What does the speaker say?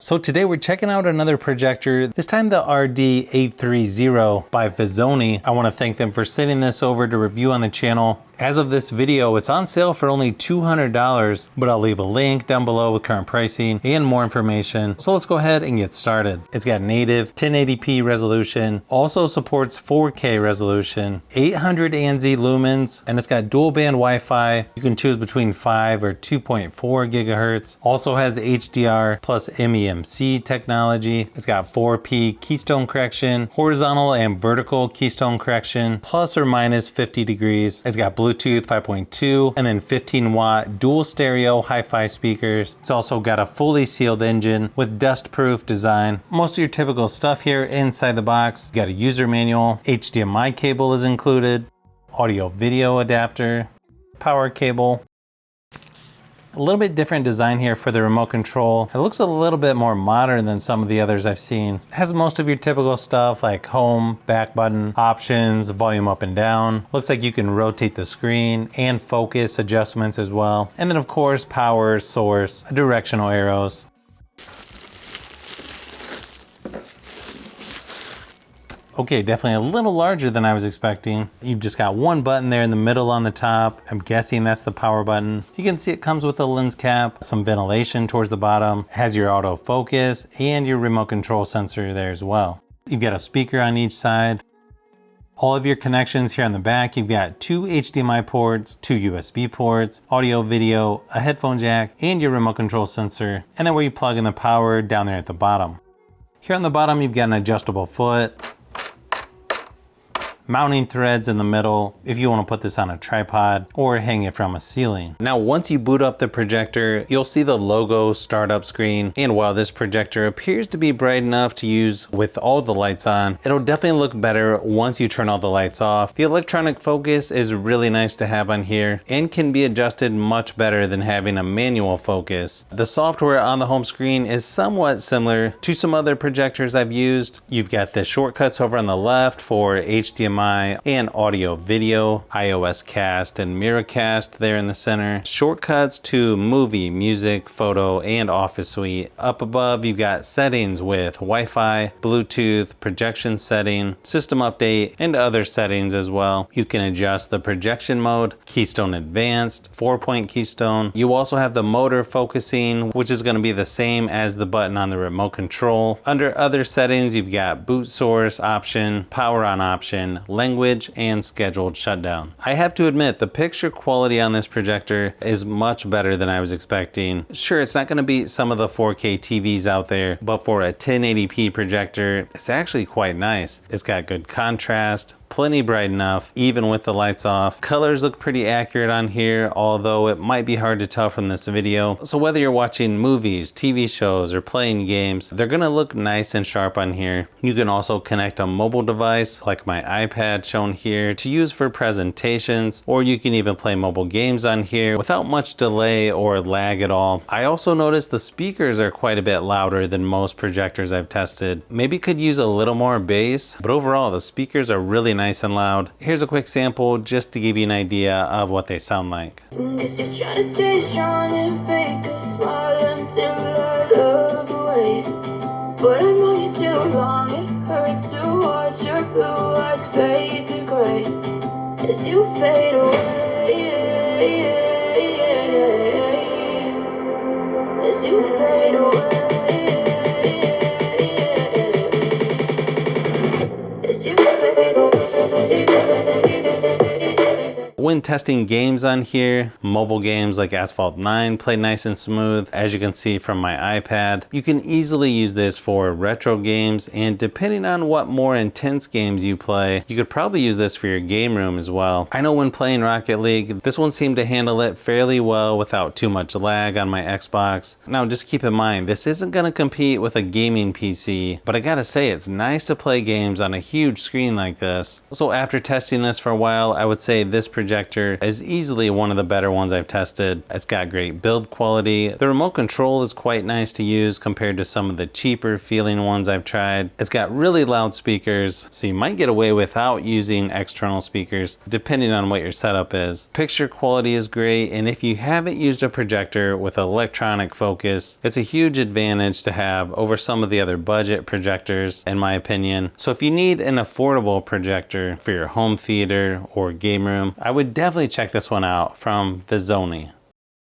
So today we're checking out another projector, this time the RD830 by Vizzoni. I want to thank them for sending this over to review on the channel. As of this video, it's on sale for only $200, but I'll leave a link down below with current pricing and more information. So let's go ahead and get started. It's got native 1080p resolution, also supports 4K resolution, 800 ANZ lumens, and it's got dual band Wi-Fi. You can choose between 5 or 2.4 gigahertz. Also has HDR plus MEMC technology. It's got 4P keystone correction, horizontal and vertical keystone correction, plus or minus 50 degrees. It's got Bluetooth 5.2 and then 15 watt dual stereo hi-fi speakers. It's also got a fully sealed engine with dust proof design. Most of your typical stuff here inside the box. You got a user manual, HDMI cable is included, audio video adapter, power cable. A little bit different design here for the remote control. It looks a little bit more modern than some of the others I've seen. It has most of your typical stuff like home, back button, options, volume up and down. Looks like you can rotate the screen and focus adjustments as well. And then of course, power, source, directional arrows. Okay, definitely a little larger than I was expecting. You've just got one button there in the middle on the top. I'm guessing that's the power button. You can see it comes with a lens cap, some ventilation towards the bottom. It has your autofocus and your remote control sensor there as well. You've got a speaker on each side. All of your connections here on the back, you've got 2 HDMI ports, 2 USB ports, audio, video, a headphone jack, and your remote control sensor. And then where you plug in the power down there at the bottom. Here on the bottom, you've got an adjustable foot, mounting threads in the middle if you want to put this on a tripod or hang it from a ceiling. Now, once you boot up the projector, you'll see the logo startup screen. And while this projector appears to be bright enough to use with all the lights on, it'll definitely look better once you turn all the lights off. The electronic focus is really nice to have on here and can be adjusted much better than having a manual focus. The software on the home screen is somewhat similar to some other projectors I've used. You've got the shortcuts over on the left for HDMI and audio video, iOS Cast and Miracast there in the center. Shortcuts to movie, music, photo, and office suite. Up above, you've got settings with Wi-Fi, Bluetooth, projection setting, system update, and other settings as well. You can adjust the projection mode, Keystone Advanced, 4-point Keystone. You also have the motor focusing, which is going to be the same as the button on the remote control. Under other settings, you've got boot source option, power on option, language, and scheduled shutdown. I have to admit, the picture quality on this projector is much better than I was expecting. Sure, it's not going to beat some of the 4K TVs out there, but for a 1080p projector, it's actually quite nice. It's got good contrast, plenty bright enough, even with the lights off. Colors look pretty accurate on here, although it might be hard to tell from this video. So whether you're watching movies, TV shows, or playing games, they're gonna look nice and sharp on here. You can also connect a mobile device, like my iPad shown here, to use for presentations, or you can even play mobile games on here without much delay or lag at all. I also noticed the speakers are quite a bit louder than most projectors I've tested. Maybe could use a little more bass, but overall the speakers are really nice and loud. Here's a quick sample just to give you an idea of what they sound like. Cause you're trying to stay strong and fake a smile until I look away. But I know you too long, it hurts to watch your blue eyes fade to gray as you fade away. As you fade away. As you fade away. When testing games on here, mobile games like Asphalt 9 play nice and smooth. As you can see from my iPad, you can easily use this for retro games, and depending on what more intense games you play, you could probably use this for your game room as well. I know when playing Rocket League, this one seemed to handle it fairly well without too much lag on my Xbox. Now just keep in mind, this isn't going to compete with a gaming PC, but I gotta say it's nice to play games on a huge screen like this. So after testing this for a while, I would say this projector projector is easily one of the better ones I've tested. It's got great build quality. The remote control is quite nice to use compared to some of the cheaper feeling ones I've tried. It's got really loud speakers, so you might get away without using external speakers depending on what your setup is. Picture quality is great, and if you haven't used a projector with electronic focus, it's a huge advantage to have over some of the other budget projectors in my opinion. So if you need an affordable projector for your home theater or game room, I would definitely check this one out from Vizzoni.